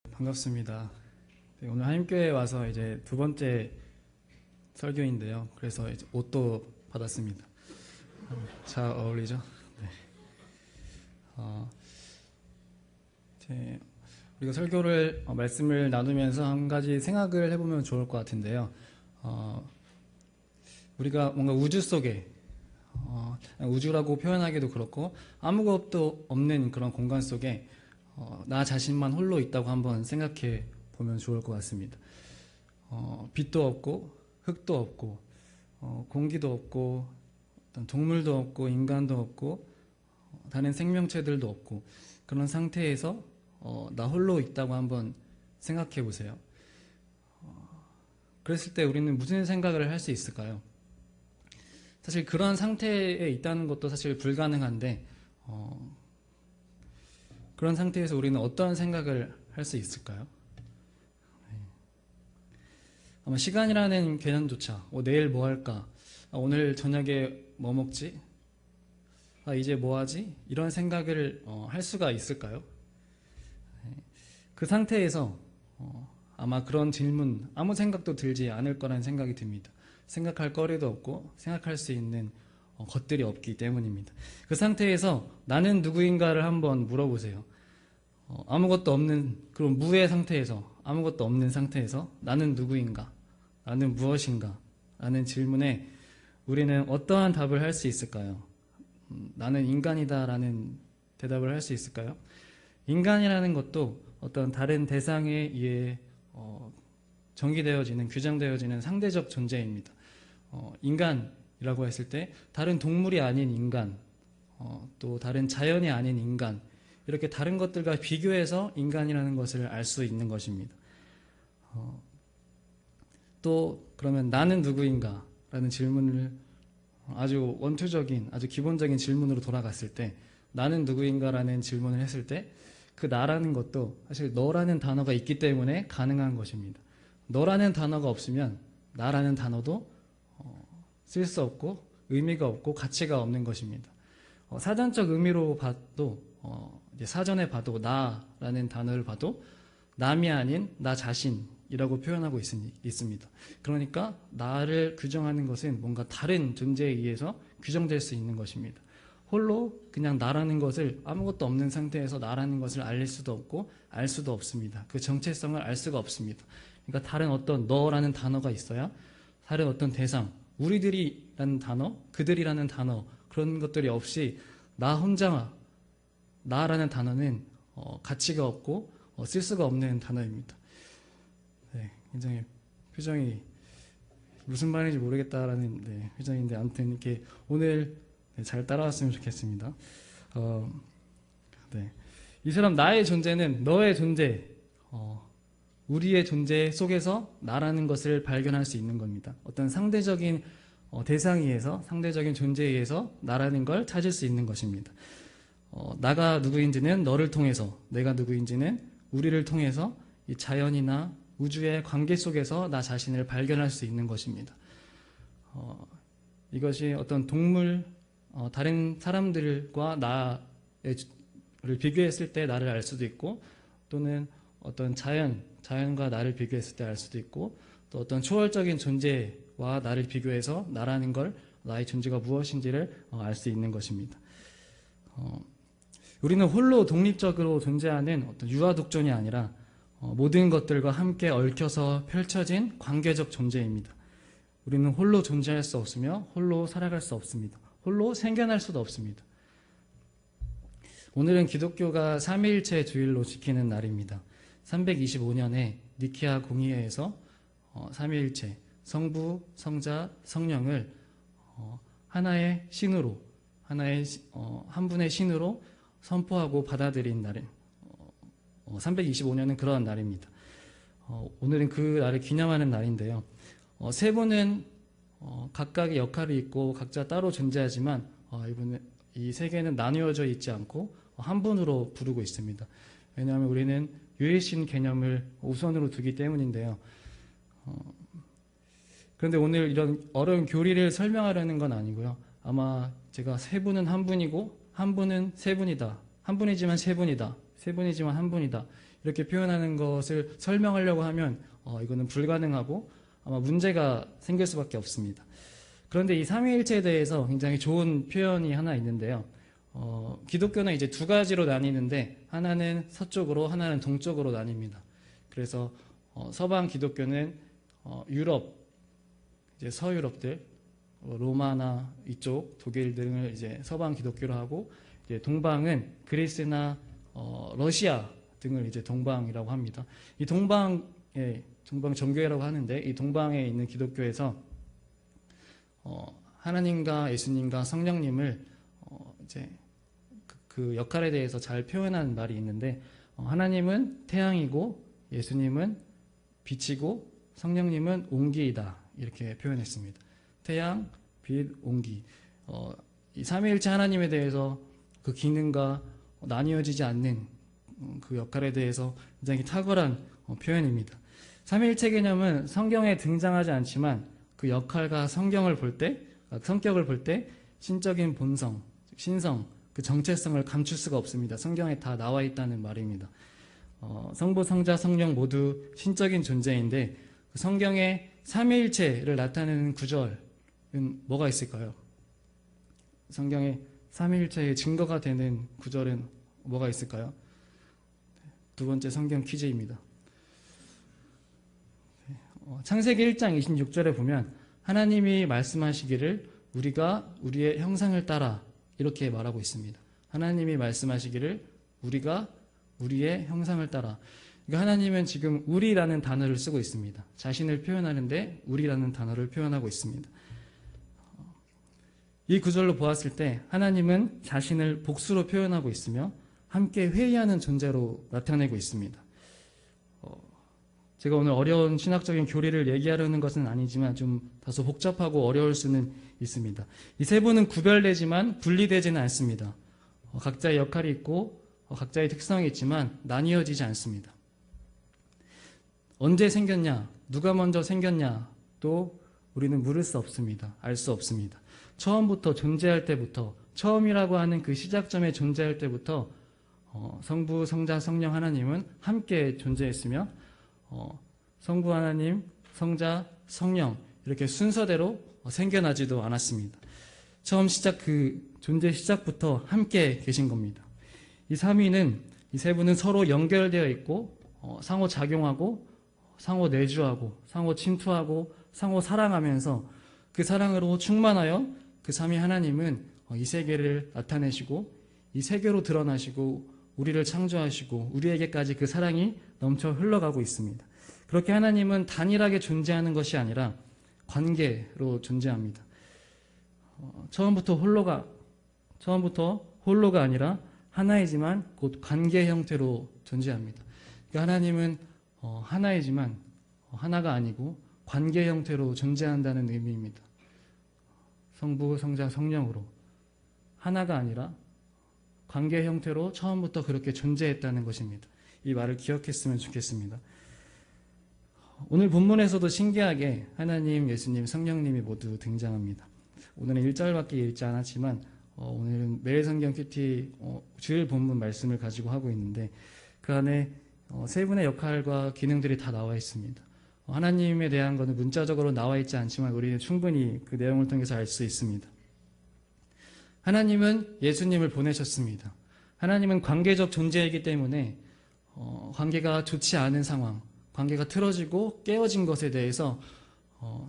반갑습니다. 네, 오늘 한임교회에 와서 이제 두 번째 설교인데요. 그래서 이제 옷도 받았습니다. 잘 어울리죠? 네. 어, 우리가 설교를 말씀을 나누면서 한 가지 생각을 해보면 좋을 것 같은데요. 우리가 뭔가 우주 속에 우주라고 표현하기도 그렇고 아무것도 없는 그런 공간 속에 나 자신만 홀로 있다고 한번 생각해 보면 좋을 것 같습니다. 빛도 없고 흙도 없고 공기도 없고 어떤 동물도 없고 인간도 없고 다른 생명체들도 없고 그런 상태에서 나 홀로 있다고 한번 생각해 보세요. 그랬을 때 우리는 무슨 생각을 할 수 있을까요? 사실 그런 상태에 있다는 것도 사실 불가능한데 그런 상태에서 우리는 어떤 생각을 할 수 있을까요? 아마 시간이라는 개념조차 내일 뭐 할까? 오늘 저녁에 뭐 먹지? 이제 뭐 하지? 이런 생각을 할 수가 있을까요? 그 상태에서 아마 그런 질문 아무 생각도 들지 않을 거라는 생각이 듭니다. 생각할 거리도 없고 생각할 수 있는 것들이 없기 때문입니다. 그 상태에서 나는 누구인가를 한번 물어보세요. 아무것도 없는 그런 무의 상태에서 아무것도 없는 상태에서 나는 누구인가? 나는 무엇인가? 라는 질문에 우리는 어떠한 답을 할 수 있을까요? 나는 인간이다 라는 대답을 할 수 있을까요? 인간이라는 것도 어떤 다른 대상에 의해 정의되어지는 규정되어지는 상대적 존재입니다. 인간이라고 했을 때 다른 동물이 아닌 인간 또 다른 자연이 아닌 인간 이렇게 다른 것들과 비교해서 인간이라는 것을 알 수 있는 것입니다. 또 그러면 나는 누구인가? 라는 질문을 아주 원투적인 아주 기본적인 질문으로 돌아갔을 때 나는 누구인가? 라는 질문을 했을 때 그 나라는 것도 사실 너라는 단어가 있기 때문에 가능한 것입니다. 너라는 단어가 없으면 나라는 단어도 쓸 수 없고 의미가 없고 가치가 없는 것입니다. 사전적 의미로 봐도 이제 사전에 봐도 나라는 단어를 봐도 남이 아닌 나 자신이라고 표현하고 있습니다. 그러니까 나를 규정하는 것은 뭔가 다른 존재에 의해서 규정될 수 있는 것입니다. 홀로 그냥 나라는 것을 아무것도 없는 상태에서 나라는 것을 알릴 수도 없고 알 수도 없습니다. 그 정체성을 알 수가 없습니다. 그러니까 다른 어떤 너라는 단어가 있어야 다른 어떤 대상, 우리들이라는 단어, 그들이라는 단어 그런 것들이 없이 나 혼자 나라는 단어는 가치가 없고 쓸 수가 없는 단어입니다. 네, 굉장히 표정이 무슨 말인지 모르겠다라는 표정인데 아무튼 이렇게 오늘 잘 따라왔으면 좋겠습니다. 이 사람 나의 존재는 너의 존재, 우리의 존재 속에서 나라는 것을 발견할 수 있는 겁니다. 어떤 상대적인 대상에 의해서 상대적인 존재에 의해서 나라는 걸 찾을 수 있는 것입니다. 나가 누구인지는 너를 통해서 내가 누구인지는 우리를 통해서 이 자연이나 우주의 관계 속에서 나 자신을 발견할 수 있는 것입니다. 이것이 어떤 동물 다른 사람들과 나를 비교했을 때 나를 알 수도 있고 또는 어떤 자연과 나를 비교했을 때 알 수도 있고 또 어떤 초월적인 존재와 나를 비교해서 나라는 걸 나의 존재가 무엇인지를 알 수 있는 것입니다. 우리는 홀로 독립적으로 존재하는 어떤 유아독존이 아니라 모든 것들과 함께 얽혀서 펼쳐진 관계적 존재입니다. 우리는 홀로 존재할 수 없으며 홀로 살아갈 수 없습니다. 홀로 생겨날 수도 없습니다. 오늘은 기독교가 삼위일체 주일로 지키는 날입니다. 325년에 니케아 공의회에서 삼위일체 성부, 성자, 성령을 하나의 신으로 한 분의 신으로 선포하고 받아들인 날은 325년은 그러한 날입니다. 오늘은 그 날을 기념하는 날인데요. 세 분은 각각의 역할이 있고 각자 따로 존재하지만 이 세계는 나누어져 있지 않고 한 분으로 부르고 있습니다. 왜냐하면 우리는 유일신 개념을 우선으로 두기 때문인데요. 그런데 오늘 이런 어려운 교리를 설명하려는 건 아니고요. 아마 제가 세 분은 한 분이고 한 분은 세 분이다. 한 분이지만 세 분이다. 세 분이지만 한 분이다. 이렇게 표현하는 것을 설명하려고 하면 이거는 불가능하고 아마 문제가 생길 수밖에 없습니다. 그런데 이 삼위일체에 대해서 굉장히 좋은 표현이 하나 있는데요. 기독교는 이제 두 가지로 나뉘는데 하나는 서쪽으로 하나는 동쪽으로 나뉩니다. 그래서 서방 기독교는 유럽, 이제 서유럽들, 로마나 이쪽 독일 등을 이제 서방 기독교로 하고 이제 동방은 그리스나 러시아 등을 이제 동방이라고 합니다. 이 동방 정교회라고 하는데 이 동방에 있는 기독교에서 하나님과 예수님과 성령님을 이제 그 역할에 대해서 잘 표현한 말이 있는데 하나님은 태양이고 예수님은 빛이고 성령님은 온기이다 이렇게 표현했습니다. 태양, 빛, 온기. 이 삼위일체 하나님에 대해서 그 기능과 나뉘어지지 않는 그 역할에 대해서 굉장히 탁월한 표현입니다. 삼위일체 개념은 성경에 등장하지 않지만 그 역할과 성격을 볼 때 신적인 본성, 신성, 그 정체성을 감출 수가 없습니다. 성경에 다 나와 있다는 말입니다. 성부, 성자, 성령 모두 신적인 존재인데 그 성경에 삼위일체를 나타내는 구절은 뭐가 있을까요? 성경에 삼위일체의 증거가 되는 구절은 뭐가 있을까요? 두 번째 성경 퀴즈입니다. 창세기 1장 26절에 보면 하나님이 말씀하시기를 우리가 우리의 형상을 따라 이렇게 말하고 있습니다. 하나님이 말씀하시기를 우리가 우리의 형상을 따라. 그러니까 하나님은 지금 우리라는 단어를 쓰고 있습니다. 자신을 표현하는데 우리라는 단어를 표현하고 있습니다. 이 구절로 보았을 때 하나님은 자신을 복수로 표현하고 있으며 함께 회의하는 존재로 나타내고 있습니다. 제가 오늘 어려운 신학적인 교리를 얘기하려는 것은 아니지만 좀 다소 복잡하고 어려울 수는 있습니다. 이 세 분은 구별되지만 분리되지는 않습니다. 각자의 역할이 있고 각자의 특성이 있지만 나뉘어지지 않습니다. 언제 생겼냐, 누가 먼저 생겼냐도 우리는 물을 수 없습니다. 알 수 없습니다. 처음부터 존재할 때부터, 처음이라고 하는 그 시작점에 존재할 때부터 성부, 성자, 성령 하나님은 함께 존재했으며 성부 하나님, 성자, 성령 이렇게 순서대로 생겨나지도 않았습니다. 처음 그 존재 시작부터 함께 계신 겁니다. 이 삼위는, 이 세 분은 서로 연결되어 있고 상호 작용하고 상호 내주하고 상호 침투하고 상호 사랑하면서 그 사랑으로 충만하여 그 삼위 하나님은 이 세계를 나타내시고 이 세계로 드러나시고 우리를 창조하시고 우리에게까지 그 사랑이 넘쳐 흘러가고 있습니다. 그렇게 하나님은 단일하게 존재하는 것이 아니라 관계로 존재합니다. 처음부터 홀로가 아니라 하나이지만 곧 관계 형태로 존재합니다. 그러니까 하나님은 하나이지만 하나가 아니고 관계 형태로 존재한다는 의미입니다. 성부, 성자, 성령으로 하나가 아니라 관계 형태로 처음부터 그렇게 존재했다는 것입니다. 이 말을 기억했으면 좋겠습니다. 오늘 본문에서도 신기하게 하나님, 예수님, 성령님이 모두 등장합니다. 오늘은 1절밖에 읽지 않았지만 오늘은 매일 성경 큐티 주일 본문 말씀을 가지고 하고 있는데 그 안에 세 분의 역할과 기능들이 다 나와 있습니다. 하나님에 대한 것은 문자적으로 나와 있지 않지만 우리는 충분히 그 내용을 통해서 알 수 있습니다. 하나님은 예수님을 보내셨습니다. 하나님은 관계적 존재이기 때문에 관계가 좋지 않은 상황, 관계가 틀어지고 깨어진 것에 대해서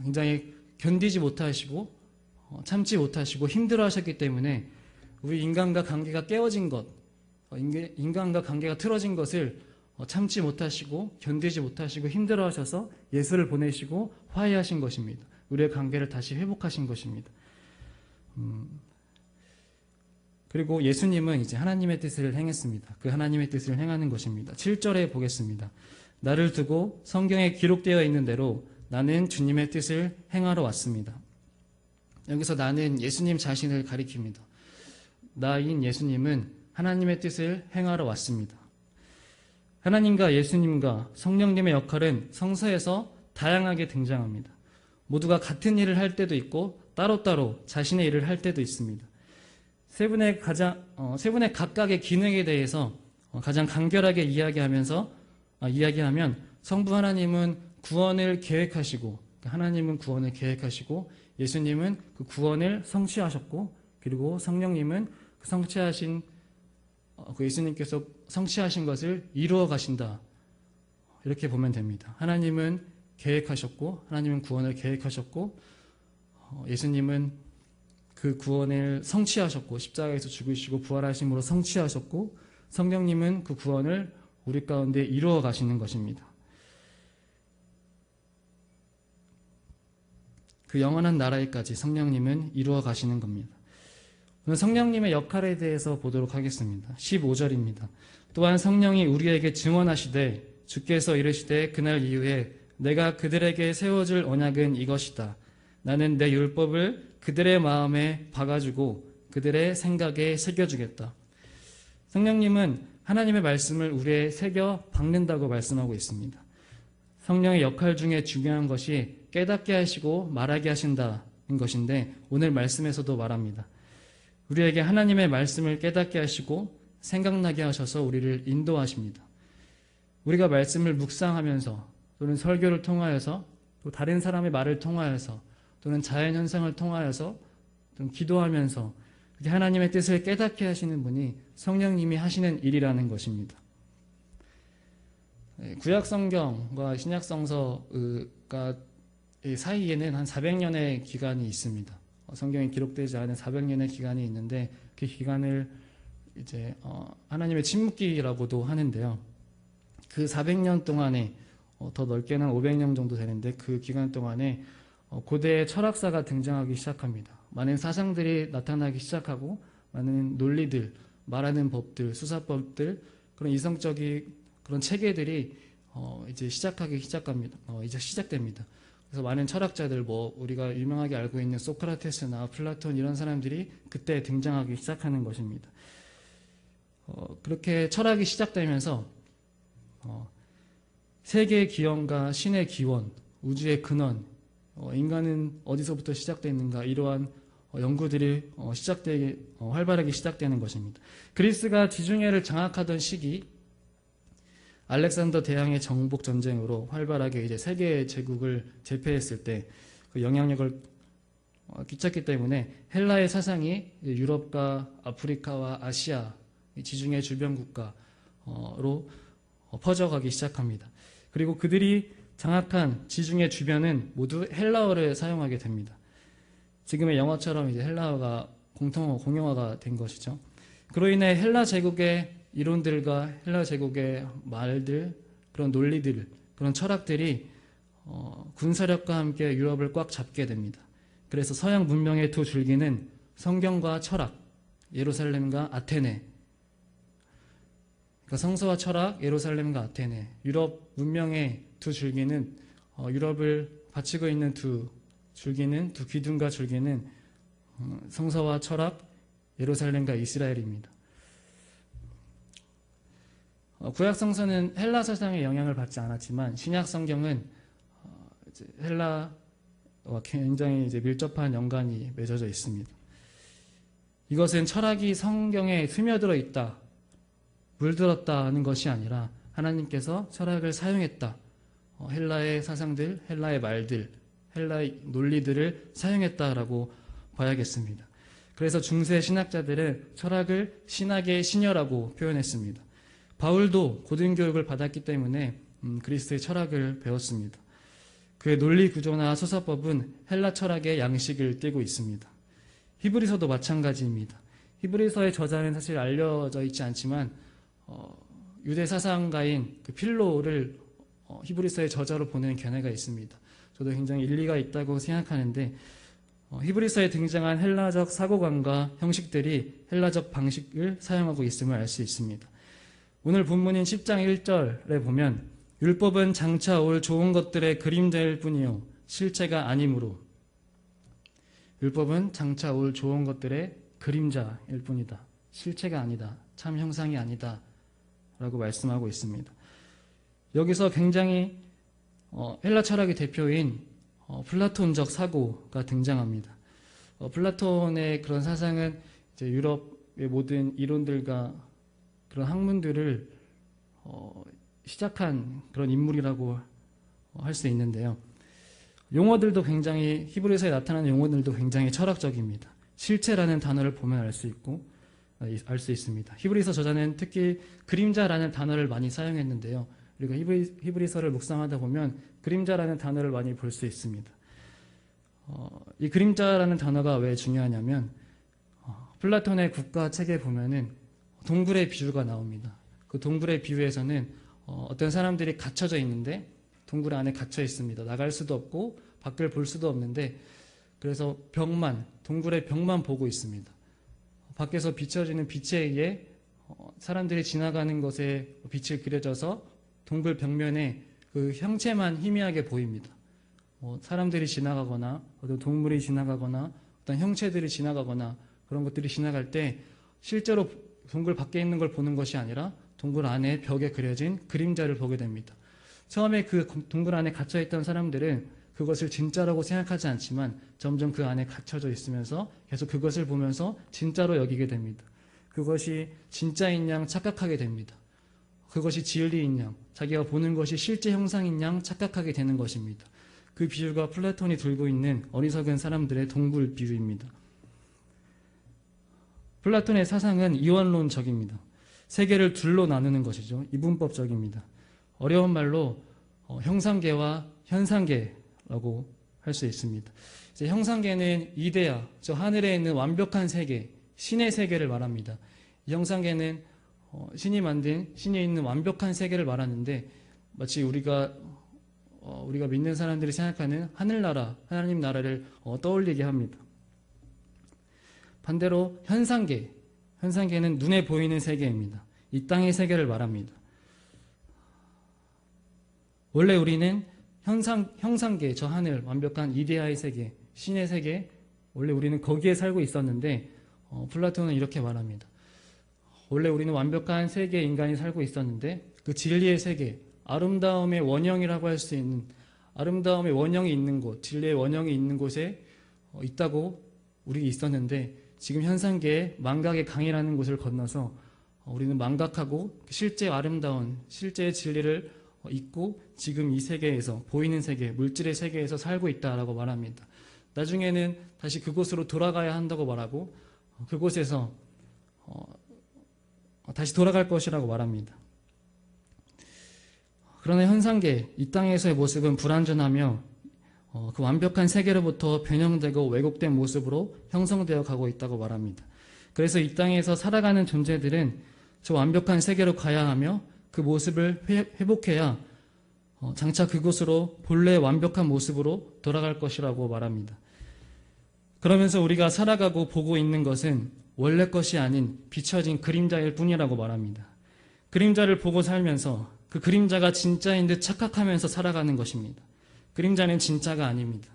굉장히 견디지 못하시고 참지 못하시고 힘들어하셨기 때문에 우리 인간과 관계가 깨어진 것, 인간과 관계가 틀어진 것을 참지 못하시고 견디지 못하시고 힘들어하셔서 예수를 보내시고 화해하신 것입니다. 우리의 관계를 다시 회복하신 것입니다. 그리고 예수님은 이제 하나님의 뜻을 행했습니다. 그 하나님의 뜻을 행하는 것입니다. 7절에 보겠습니다. 나를 두고 성경에 기록되어 있는 대로 나는 주님의 뜻을 행하러 왔습니다. 여기서 나는 예수님 자신을 가리킵니다. 나인 예수님은 하나님의 뜻을 행하러 왔습니다. 하나님과 예수님과 성령님의 역할은 성서에서 다양하게 등장합니다. 모두가 같은 일을 할 때도 있고 따로따로 자신의 일을 할 때도 있습니다. 세 분의 각각의 기능에 대해서 가장 간결하게 이야기하면서 이야기하면 성부 하나님은 구원을 계획하시고, 하나님은 구원을 계획하시고 예수님은 그 구원을 성취하셨고, 그리고 성령님은 그 성취하신 그 예수님께서 성취하신 것을 이루어 가신다, 이렇게 보면 됩니다. 하나님은 계획하셨고, 하나님은 구원을 계획하셨고, 예수님은 그 구원을 성취하셨고, 십자가에서 죽으시고 부활하심으로 성취하셨고, 성령님은 그 구원을 우리 가운데 이루어 가시는 것입니다. 그 영원한 나라에까지 성령님은 이루어 가시는 겁니다. 오늘 성령님의 역할에 대해서 보도록 하겠습니다. 15절입니다. 또한 성령이 우리에게 증언하시되 주께서 이르시되 그날 이후에 내가 그들에게 세워줄 언약은 이것이다. 나는 내 율법을 그들의 마음에 박아주고 그들의 생각에 새겨주겠다. 성령님은 하나님의 말씀을 우리에 새겨 박는다고 말씀하고 있습니다. 성령의 역할 중에 중요한 것이 깨닫게 하시고 말하게 하신다는 것인데, 오늘 말씀에서도 말합니다. 우리에게 하나님의 말씀을 깨닫게 하시고 생각나게 하셔서 우리를 인도하십니다. 우리가 말씀을 묵상하면서 또는 설교를 통하여서 또 다른 사람의 말을 통하여서 또는 자연현상을 통하여서 또는 기도하면서 그렇게 하나님의 뜻을 깨닫게 하시는 분이 성령님이 하시는 일이라는 것입니다. 구약성경과 신약성서가 사이에는 한 400년의 기간이 있습니다. 성경에 기록되지 않은 400년의 기간이 있는데, 그 기간을 이제 하나님의 침묵기라고도 하는데요. 그 400년 동안에 더 넓게는 500년 정도 되는데, 그 기간 동안에 고대의 철학사가 등장하기 시작합니다. 많은 사상들이 나타나기 시작하고, 많은 논리들, 말하는 법들, 수사법들, 그런 이성적인 그런 체계들이 이제 이제 시작됩니다. 그래서 많은 철학자들, 우리가 유명하게 알고 있는 소크라테스나 플라톤, 이런 사람들이 그때 등장하기 시작하는 것입니다. 그렇게 철학이 시작되면서 세계의 기원과 신의 기원, 우주의 근원, 인간은 어디서부터 시작됐는가, 이러한 연구들이 활발하게 시작되는 것입니다. 그리스가 지중해를 장악하던 시기, 알렉산더 대왕의 정복 전쟁으로 활발하게 이제 세계 제국을 제패했을 때 그 영향력을 끼쳤기 때문에 헬라의 사상이 유럽과 아프리카와 아시아, 지중해 주변 국가로 퍼져가기 시작합니다. 그리고 그들이 장악한 지중해 주변은 모두 헬라어를 사용하게 됩니다. 지금의 영어처럼 이제 헬라어가 공용어가 된 것이죠. 그로 인해 헬라 제국의 이론들과 헬라 제국의 말들, 그런 논리들, 그런 철학들이 군사력과 함께 유럽을 꽉 잡게 됩니다. 그래서 서양 문명의 두 줄기는 성경과 철학, 예루살렘과 아테네, 그러니까 성서와 철학, 예루살렘과 아테네, 유럽 문명의 두 줄기는 유럽을 받치고 있는 두 기둥과 줄기는 성서와 철학, 예루살렘과 이스라엘입니다. 구약 성서는 헬라 사상의 영향을 받지 않았지만 신약 성경은 헬라와 굉장히 이제 밀접한 연관이 맺어져 있습니다. 이것은 철학이 성경에 스며들어 있다, 물들었다는 것이 아니라 하나님께서 철학을 사용했다, 헬라의 사상들, 헬라의 말들, 헬라의 논리들을 사용했다라고 봐야겠습니다. 그래서 중세 신학자들은 철학을 신학의 신여라고 표현했습니다. 바울도 고등교육을 받았기 때문에 그리스의 철학을 배웠습니다. 그의 논리 구조나 서사법은 헬라 철학의 양식을 띠고 있습니다. 히브리서도 마찬가지입니다. 히브리서의 저자는 사실 알려져 있지 않지만 유대 사상가인 그 필로를 히브리서의 저자로 보는 견해가 있습니다. 저도 굉장히 일리가 있다고 생각하는데, 히브리서에 등장한 헬라적 사고관과 형식들이 헬라적 방식을 사용하고 있음을 알 수 있습니다. 오늘 본문인 10장 1절에 보면 율법은 장차 올 좋은 것들의 그림자일 뿐이요 실체가 아니므로, 율법은 장차 올 좋은 것들의 그림자일 뿐이다, 실체가 아니다, 참 형상이 아니다 라고 말씀하고 있습니다. 여기서 굉장히 헬라 철학의 대표인 플라톤적 사고가 등장합니다. 플라톤의 그런 사상은 이제 유럽의 모든 이론들과 그런 학문들을 시작한 그런 인물이라고 할 수 있는데요. 용어들도 굉장히 히브리서에 나타나는 용어들도 굉장히 철학적입니다. 실체라는 단어를 보면 알 수 있고 알 수 있습니다. 히브리서 저자는 특히 그림자라는 단어를 많이 사용했는데요. 우리가 히브리서를 묵상하다 보면 그림자라는 단어를 많이 볼 수 있습니다. 이 그림자라는 단어가 왜 중요하냐면 플라톤의 국가 책에 보면은 동굴의 비유가 나옵니다. 그 동굴의 비유에서는 어떤 사람들이 갇혀져 있는데 동굴 안에 갇혀 있습니다. 나갈 수도 없고 밖을 볼 수도 없는데 그래서 동굴의 벽만 보고 있습니다. 밖에서 비춰지는 빛에 의해 사람들이 지나가는 것에 빛이 그려져서 동굴 벽면에 그 형체만 희미하게 보입니다. 사람들이 지나가거나 어떤 동물이 지나가거나 어떤 형체들이 지나가거나 그런 것들이 지나갈 때 실제로 동굴 밖에 있는 걸 보는 것이 아니라 동굴 안에 벽에 그려진 그림자를 보게 됩니다. 처음에 그 동굴 안에 갇혀있던 사람들은 그것을 진짜라고 생각하지 않지만 점점 그 안에 갇혀져 있으면서 계속 그것을 보면서 진짜로 여기게 됩니다. 그것이 진짜인 양 착각하게 됩니다. 그것이 진리인 양, 자기가 보는 것이 실제 형상인 양 착각하게 되는 것입니다. 그 비유가 플라톤이 들고 있는 어리석은 사람들의 동굴 비유입니다. 플라톤의 사상은 이원론적입니다. 세계를 둘로 나누는 것이죠. 이분법적입니다. 어려운 말로 형상계와 현상계라고 할 수 있습니다. 이제 형상계는 이데아, 저 하늘에 있는 완벽한 세계, 신의 세계를 말합니다. 이 형상계는 신이 만든 신이 있는 완벽한 세계를 말하는데 마치 우리가 믿는 사람들이 생각하는 하늘나라, 하나님 나라를 떠올리게 합니다. 반대로 현상계는 눈에 보이는 세계입니다. 이 땅의 세계를 말합니다. 원래 우리는 형상계, 저 하늘, 완벽한 이데아의 세계, 신의 세계, 원래 우리는 거기에 살고 있었는데 플라톤은 이렇게 말합니다. 원래 우리는 완벽한 세계의 인간이 살고 있었는데 그 진리의 세계, 아름다움의 원형이라고 할 수 있는 아름다움의 원형이 있는 곳, 진리의 원형이 있는 곳에 있다고 우리 있었는데 지금 현상계의 망각의 강이라는 곳을 건너서 우리는 망각하고 실제 아름다운 실제의 진리를 잊고 지금 이 세계에서 보이는 세계, 물질의 세계에서 살고 있다라고 말합니다. 나중에는 다시 그곳으로 돌아가야 한다고 말하고 그곳에서 다시 돌아갈 것이라고 말합니다. 그러나 현상계, 이 땅에서의 모습은 불완전하며 그 완벽한 세계로부터 변형되고 왜곡된 모습으로 형성되어 가고 있다고 말합니다. 그래서 이 땅에서 살아가는 존재들은 저 완벽한 세계로 가야 하며 그 모습을 회복해야 장차 그곳으로 본래의 완벽한 모습으로 돌아갈 것이라고 말합니다. 그러면서 우리가 살아가고 보고 있는 것은 원래 것이 아닌 비춰진 그림자일 뿐이라고 말합니다. 그림자를 보고 살면서 그 그림자가 진짜인 듯 착각하면서 살아가는 것입니다. 그림자는 진짜가 아닙니다.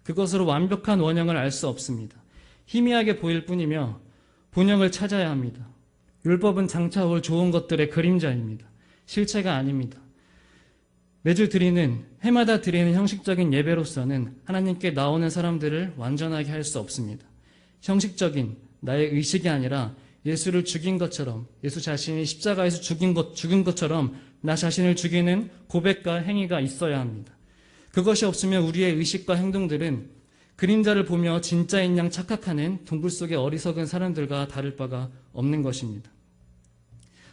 그것으로 완벽한 원형을 알 수 없습니다. 희미하게 보일 뿐이며 본형을 찾아야 합니다. 율법은 장차 올 좋은 것들의 그림자입니다. 실체가 아닙니다. 매주 해마다 드리는 형식적인 예배로서는 하나님께 나오는 사람들을 완전하게 할 수 없습니다. 형식적인 나의 의식이 아니라 예수를 죽인 것처럼, 예수 자신이 십자가에서 죽은 것처럼 나 자신을 죽이는 고백과 행위가 있어야 합니다. 그것이 없으면 우리의 의식과 행동들은 그림자를 보며 진짜인 양 착각하는 동굴 속의 어리석은 사람들과 다를 바가 없는 것입니다.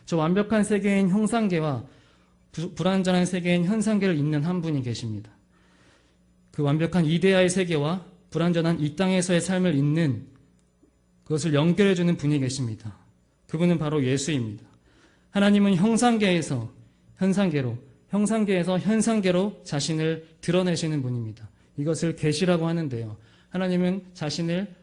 저 완벽한 세계인 형상계와 불완전한 세계인 현상계를 잇는 한 분이 계십니다. 그 완벽한 이데아의 세계와 불완전한 이 땅에서의 삶을 잇는 그것을 연결해주는 분이 계십니다. 그분은 바로 예수입니다. 하나님은 형상계에서 현상계로 자신을 드러내시는 분입니다. 이것을 계시라고 하는데요. 하나님은 자신을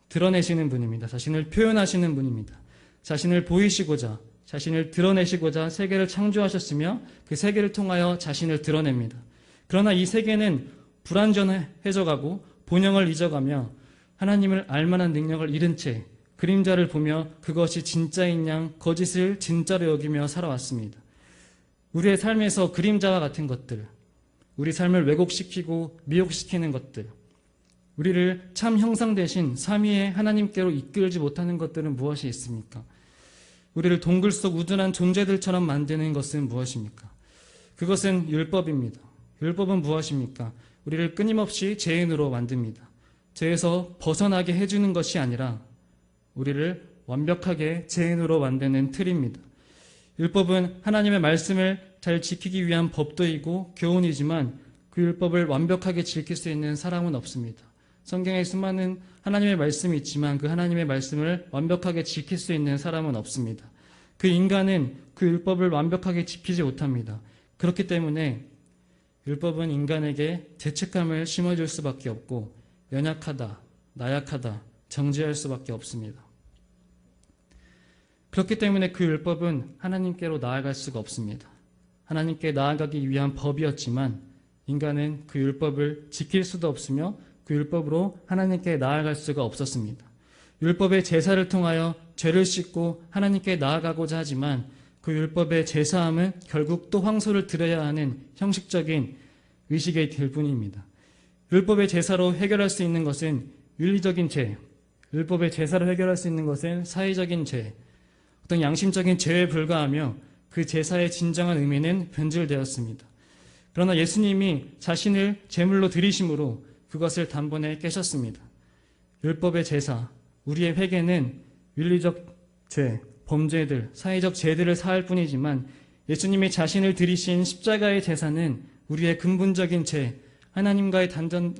드러내시는 분입니다. 자신을 표현하시는 분입니다. 자신을 보이시고자, 자신을 드러내시고자 세계를 창조하셨으며 그 세계를 통하여 자신을 드러냅니다. 그러나 이 세계는 불완전해져가고 본형을 잊어가며 하나님을 알만한 능력을 잃은 채 그림자를 보며 그것이 진짜인 양 거짓을 진짜로 여기며 살아왔습니다. 우리의 삶에서 그림자와 같은 것들, 우리 삶을 왜곡시키고 미혹시키는 것들, 우리를 참 형상 대신 삼위의 하나님께로 이끌지 못하는 것들은 무엇이 있습니까? 우리를 동굴 속 우둔한 존재들처럼 만드는 것은 무엇입니까? 그것은 율법입니다. 율법은 무엇입니까? 우리를 끊임없이 죄인으로 만듭니다. 죄에서 벗어나게 해주는 것이 아니라 우리를 완벽하게 죄인으로 만드는 틀입니다. 율법은 하나님의 말씀을 잘 지키기 위한 법도이고 교훈이지만 그 율법을 완벽하게 지킬 수 있는 사람은 없습니다. 성경에 수많은 하나님의 말씀이 있지만 그 하나님의 말씀을 완벽하게 지킬 수 있는 사람은 없습니다. 그 인간은 그 율법을 완벽하게 지키지 못합니다. 그렇기 때문에 율법은 인간에게 죄책감을 심어줄 수밖에 없고 연약하다, 나약하다, 정죄할 수밖에 없습니다. 그렇기 때문에 그 율법은 하나님께로 나아갈 수가 없습니다. 하나님께 나아가기 위한 법이었지만 인간은 그 율법을 지킬 수도 없으며 그 율법으로 하나님께 나아갈 수가 없었습니다. 율법의 제사를 통하여 죄를 씻고 하나님께 나아가고자 하지만 그 율법의 제사함은 결국 또 황소를 드려야 하는 형식적인 의식이 될 뿐입니다. 율법의 제사로 해결할 수 있는 것은 윤리적인 죄, 율법의 제사로 해결할 수 있는 것은 사회적인 죄, 어떤 양심적인 죄에 불과하며 그 제사의 진정한 의미는 변질되었습니다. 그러나 예수님이 자신을 제물로 드리심으로 그것을 단번에 깨셨습니다. 율법의 제사, 우리의 회개는 윤리적 죄, 범죄들, 사회적 죄들을 사할 뿐이지만 예수님이 자신을 드리신 십자가의 제사는 우리의 근본적인 죄, 하나님과의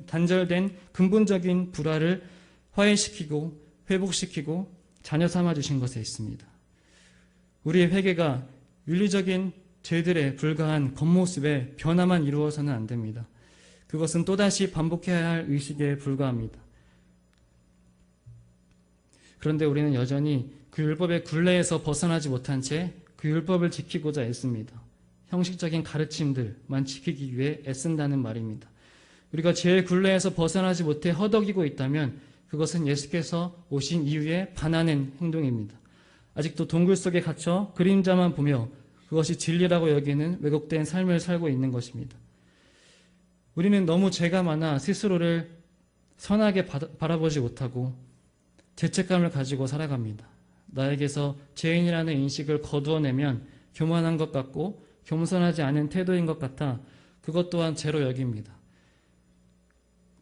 단절된 근본적인 불화를 화해시키고 회복시키고 자녀 삼아주신 것에 있습니다. 우리의 회개가 윤리적인 죄들에 불과한 겉모습의 변화만 이루어서는 안 됩니다. 그것은 또다시 반복해야 할 의식에 불과합니다. 그런데 우리는 여전히 그 율법의 굴레에서 벗어나지 못한 채 그 율법을 지키고자 애씁니다. 형식적인 가르침들만 지키기 위해 애쓴다는 말입니다. 우리가 죄의 굴레에서 벗어나지 못해 허덕이고 있다면 그것은 예수께서 오신 이후에 반하는 행동입니다. 아직도 동굴 속에 갇혀 그림자만 보며 그것이 진리라고 여기는 왜곡된 삶을 살고 있는 것입니다. 우리는 너무 죄가 많아 스스로를 선하게 바라보지 못하고 죄책감을 가지고 살아갑니다. 나에게서 죄인이라는 인식을 거두어내면 교만한 것 같고 겸손하지 않은 태도인 것 같아 그것 또한 죄로 여깁니다.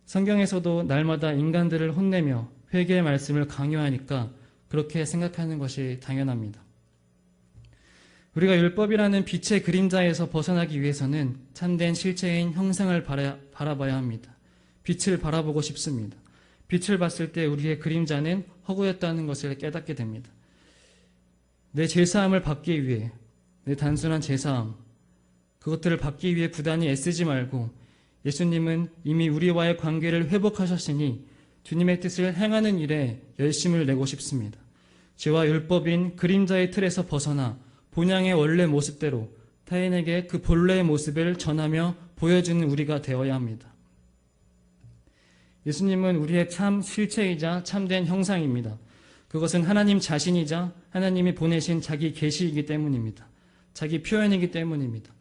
성경에서도 날마다 인간들을 혼내며 회개의 말씀을 강요하니까 그렇게 생각하는 것이 당연합니다. 우리가 율법이라는 빛의 그림자에서 벗어나기 위해서는 참된 실체인 형상을 바라봐야 합니다. 빛을 바라보고 싶습니다. 빛을 봤을 때 우리의 그림자는 허구였다는 것을 깨닫게 됩니다. 내 제사함을 받기 위해, 내 단순한 제사함, 그것들을 받기 위해 부단히 애쓰지 말고 예수님은 이미 우리와의 관계를 회복하셨으니 주님의 뜻을 행하는 일에 열심을 내고 싶습니다. 죄와 율법인 그림자의 틀에서 벗어나 본향의 원래 모습대로 타인에게 그 본래의 모습을 전하며 보여주는 우리가 되어야 합니다. 예수님은 우리의 참 실체이자 참된 형상입니다. 그것은 하나님 자신이자 하나님이 보내신 자기 계시이기 때문입니다. 자기 표현이기 때문입니다.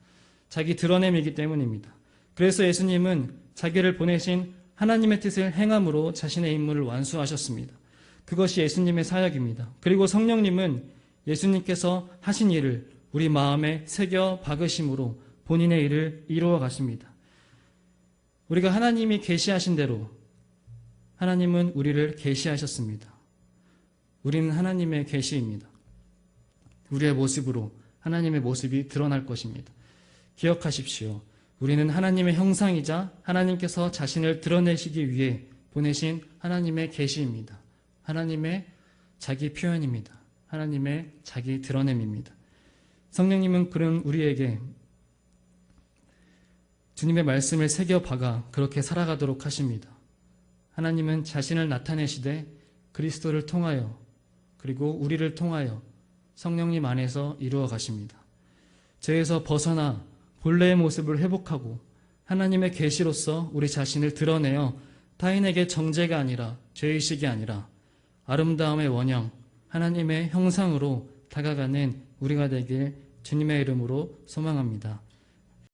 자기 드러냄이기 때문입니다. 그래서 예수님은 자기를 보내신 하나님의 뜻을 행함으로 자신의 임무를 완수하셨습니다. 그것이 예수님의 사역입니다. 그리고 성령님은 예수님께서 하신 일을 우리 마음에 새겨 박으심으로 본인의 일을 이루어 가십니다. 우리가 하나님이 계시하신 대로 하나님은 우리를 계시하셨습니다. 우리는 하나님의 계시입니다. 우리의 모습으로 하나님의 모습이 드러날 것입니다. 기억하십시오. 우리는 하나님의 형상이자 하나님께서 자신을 드러내시기 위해 보내신 하나님의 계시입니다. 하나님의 자기 표현입니다. 하나님의 자기 드러냄입니다. 성령님은 그런 우리에게 주님의 말씀을 새겨 박아 그렇게 살아가도록 하십니다. 하나님은 자신을 나타내시되 그리스도를 통하여 그리고 우리를 통하여 성령님 안에서 이루어 가십니다. 죄에서 벗어나 본래의 모습을 회복하고 하나님의 계시로서 우리 자신을 드러내어 타인에게 정죄가 아니라 죄의식이 아니라 아름다움의 원형 하나님의 형상으로 다가가는 우리가 되길 주님의 이름으로 소망합니다.